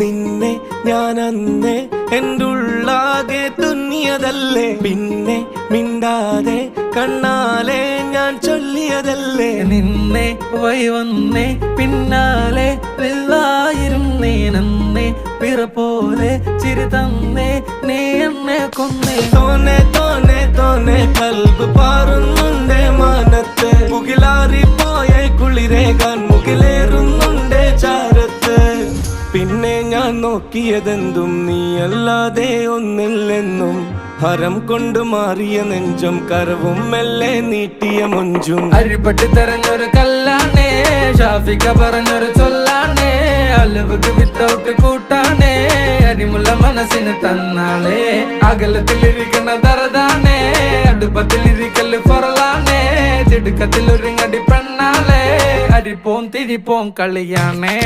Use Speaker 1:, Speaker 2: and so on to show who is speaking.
Speaker 1: നിന്നെ ഞാൻ അന്നേ എൻ്റെ ഉള്ളാകെ തുന്നിയതല്ലേ, പിന്നെ മിണ്ടാതെ കണ്ണാലെ ഞാൻ ചൊല്ലിയതല്ലേ.
Speaker 2: നിന്നെ വന്നേ പിന്നാലെ വെള്ളായിരുന്നേ, നന്നേ പിറ പോലെ ചിരി തന്നേ, നീ എന്നെ കൊന്നേ.
Speaker 1: തോനെ തോനെ തോനെ കൽബ് പാറുന്നുണ്ട് മാനത്ത്, മുകിലാറിപ്പോയ കുളിരേകാൻ മുകിലേറുന്നുണ്ട് ചാരത്ത്. പിന്നെ ഞാൻ നോക്കിയതെന്തും നീയല്ലാതെ ഒന്നില്ലെന്നും, ഹരം കൊണ്ട് മാറിയ നെഞ്ചും കരവും മെല്ലെ നീട്ടിയ മൊഞ്ചും.
Speaker 2: അരിപ്പട്ടി തെരഞ്ഞൊരു കല്ലാണേ, ഷാഫിക്ക പറഞ്ഞൊരു ചൊല്ലാണേ, അലവുക്ക് വിത്തൗട്ട് കൂട്ടാണേ, അരിമുള്ള മനസ്സിന് തന്നാളേ. അകലത്തിലിരിക്കണ ദറതാണേ, അടുപ്പത്തിലിരിക്കല് പൊറലാണേ, തിടുക്കത്തിലൊരുങ്ങടി പെണ്ണാളേ, അരിപ്പോം തിരിപ്പോം കളിയാണേ.